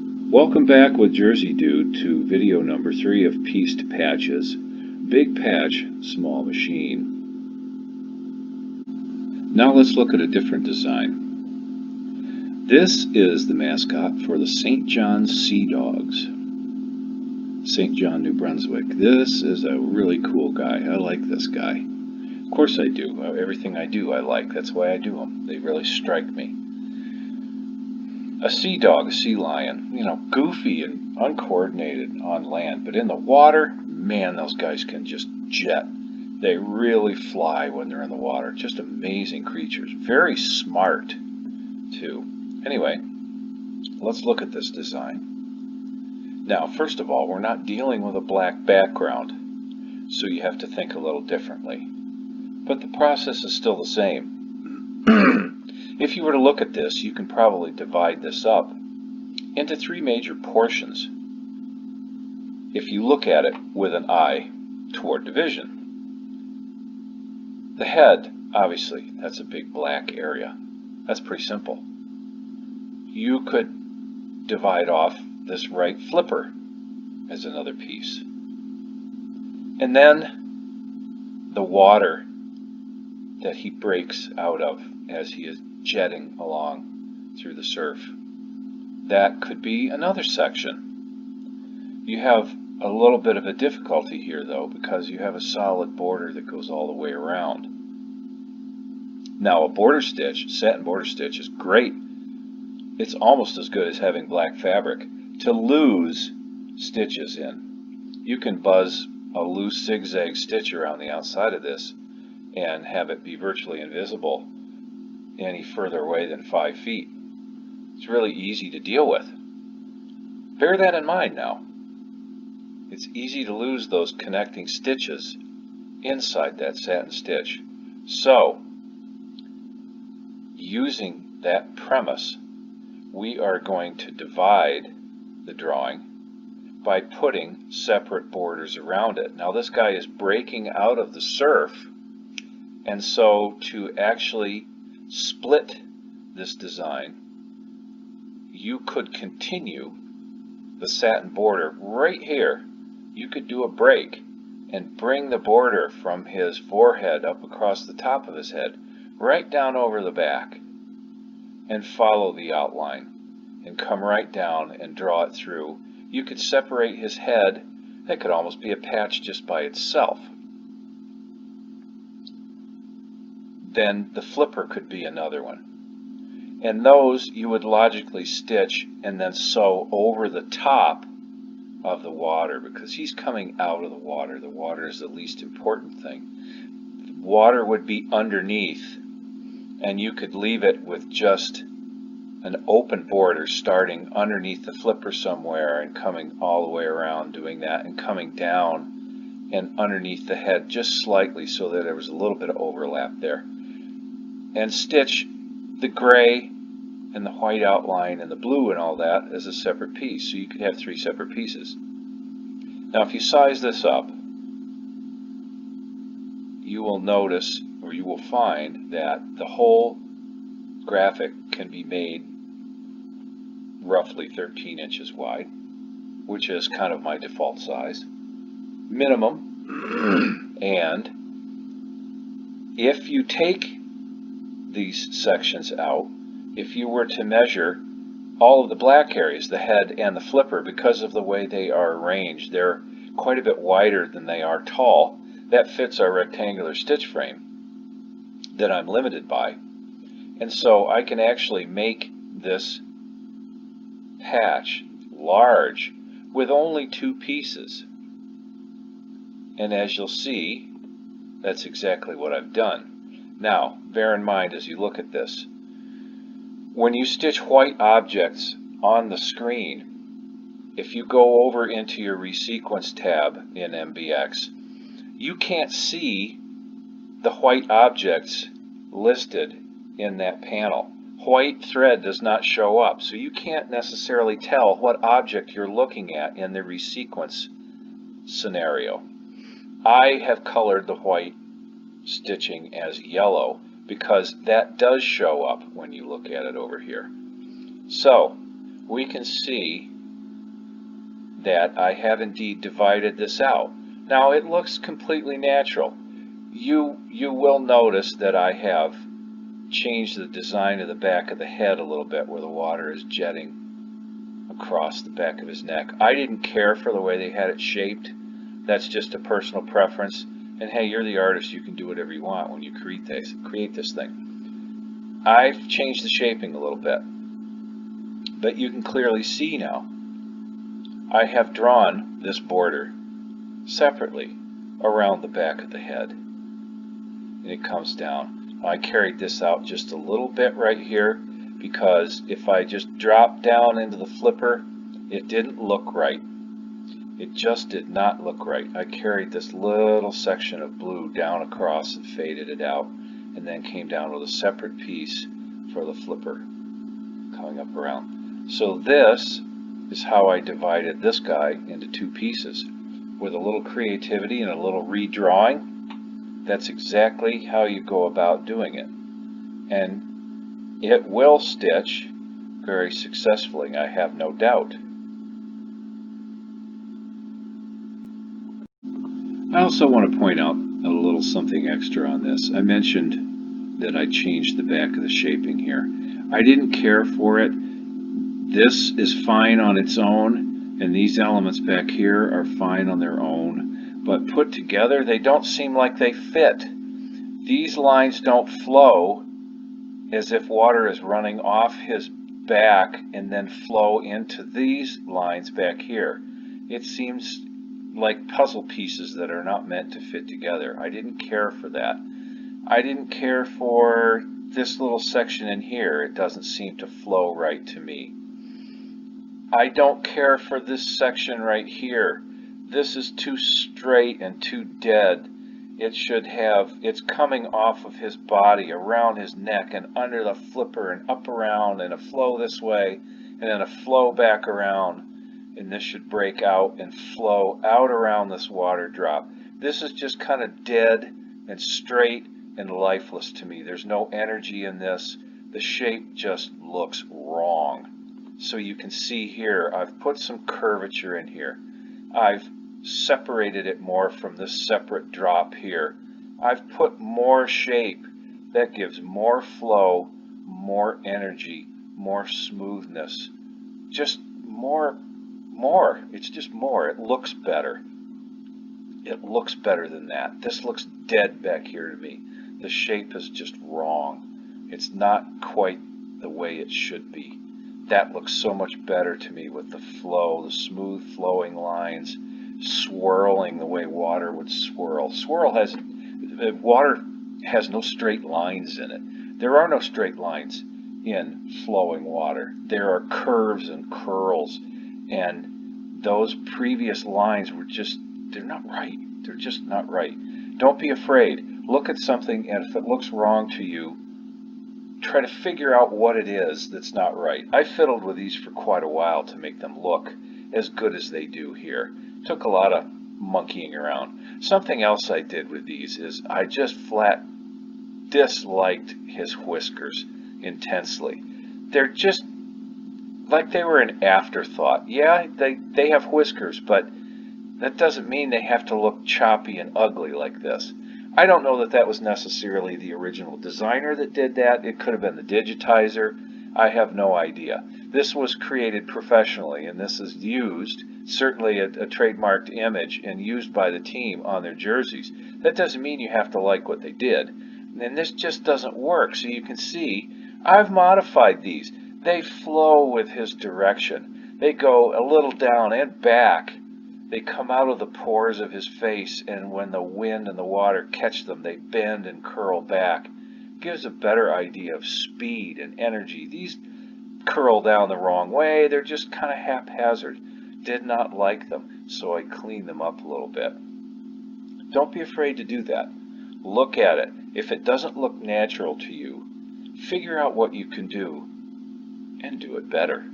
Welcome back with Jersey Dude to video number 3 of Pieced Patches. Big patch, small machine. Now let's look at a different design. This is the mascot for the St. John's Sea Dogs. St. John, New Brunswick. This is a really cool guy. I like this guy. Of course I do. Everything I do I like. That's why I do them. They really strike me. A sea dog, a sea lion, goofy and uncoordinated on land, but in the water, man, those guys can just jet. They really fly when they're in the water. Just amazing creatures. Very smart, too. Anyway, let's look at this design. Now, first of all, we're not dealing with a black background, so you have to think a little differently. But the process is still the same. If you were to look at this, you can probably divide this up into 3 major portions if you look at it with an eye toward division. The head, obviously, that's a big black area. That's pretty simple. You could divide off this right flipper as another piece. And then the water that he breaks out of as he is jetting along through the surf. That could be another section. You have a little bit of a difficulty here, though, because you have a solid border that goes all the way around. Now, a border stitch, satin border stitch, is great. It's almost as good as having black fabric to lose stitches in. You can buzz a loose zigzag stitch around the outside of this and have it be virtually invisible any further away than 5 feet. It's really easy to deal with. Bear that in mind now. It's easy to lose those connecting stitches inside that satin stitch. So, using that premise, we are going to divide the drawing by putting separate borders around it. Now this guy is breaking out of the surf, and so to actually split this design, you could continue the satin border right here. You could do a break and bring the border from his forehead up across the top of his head, right down over the back, and follow the outline and come right down and draw it through. You could separate his head. That could almost be a patch just by itself. Then the flipper could be another one. And those you would logically stitch and then sew over the top of the water, because he's coming out of the water. The water is the least important thing. The water would be underneath, and you could leave it with just an open border starting underneath the flipper somewhere and coming all the way around doing that, and coming down and underneath the head just slightly so that there was a little bit of overlap there. And stitch the gray and the white outline and the blue and all that as a separate piece. So you could have 3 separate pieces. Now if you size this up, you will notice, or you will find, that the whole graphic can be made roughly 13 inches wide, which is kind of my default size, minimum. And if you take these sections out, if you were to measure all of the black areas, the head and the flipper, because of the way they are arranged, they're quite a bit wider than they are tall. That fits our rectangular stitch frame that I'm limited by. And so I can actually make this patch large with only 2 pieces. And as you'll see, that's exactly what I've done. Now, bear in mind as you look at this, when you stitch white objects on the screen, if you go over into your Resequence tab in MBX, you can't see the white objects listed in that panel. White thread does not show up, so you can't necessarily tell what object you're looking at in the Resequence scenario. I have colored the white stitching as yellow because that does show up when you look at it over here. So we can see that I have indeed divided this out. Now it looks completely natural. You will notice that I have changed the design of the back of the head a little bit where the water is jetting across the back of his neck. I didn't care for the way they had it shaped. That's just a personal preference. And hey, you're the artist. You can do whatever you want when you create this thing. I've changed the shaping a little bit. But you can clearly see now, I have drawn this border separately around the back of the head. And it comes down. I carried this out just a little bit right here because if I just dropped down into the flipper, it didn't look right. It just did not look right. I carried this little section of blue down across and faded it out, and then came down with a separate piece for the flipper coming up around. So this is how I divided this guy into two pieces. With a little creativity and a little redrawing, that's exactly how you go about doing it. And it will stitch very successfully, I have no doubt. I also want to point out a little something extra on this. I mentioned that I changed the back of the shaping here. I didn't care for it. This is fine on its own, and these elements back here are fine on their own. But put together, they don't seem like they fit. These lines don't flow as if water is running off his back and then flow into these lines back here. It seems like puzzle pieces that are not meant to fit together. I didn't care for that. I didn't care for this little section in here. It doesn't seem to flow right to me. I don't care for this section right here. This is too straight and too dead. It's coming off of his body, around his neck and under the flipper and up around, and a flow this way and then a flow back around. And this should break out and flow out around this water drop. This is just kind of dead and straight and lifeless to me. There's no energy in this. The shape just looks wrong. So you can see here, I've put some curvature in here. I've separated it more from this separate drop here. I've put more shape that gives more flow, more energy, more smoothness. Just more. It's just more. It looks better. It looks better than that. This looks dead back here to me. The shape is just wrong. It's not quite the way it should be. That looks so much better to me with the flow, the smooth flowing lines, swirling the way water would swirl. Water has no straight lines in it. There are no straight lines in flowing water. There are curves and curls. And those previous lines they're not right. They're just not right. Don't be afraid. Look at something, and if it looks wrong to you, try to figure out what it is that's not right. I fiddled with these for quite a while to make them look as good as they do here. Took a lot of monkeying around. Something else I did with these is I just flat disliked his whiskers intensely. They're just like they were an afterthought. Yeah, they have whiskers, but that doesn't mean they have to look choppy and ugly like this. I don't know that that was necessarily the original designer that did that. It could have been the digitizer. I have no idea. This was created professionally, and this is used, certainly a trademarked image, and used by the team on their jerseys. That doesn't mean you have to like what they did. And this just doesn't work. So you can see I've modified these. They flow with his direction. They go a little down and back. They come out of the pores of his face, and when the wind and the water catch them, they bend and curl back. Gives a better idea of speed and energy. These curl down the wrong way. They're just kind of haphazard. Did not like them, so I cleaned them up a little bit. Don't be afraid to do that. Look at it. If it doesn't look natural to you, figure out what you can do and do it better.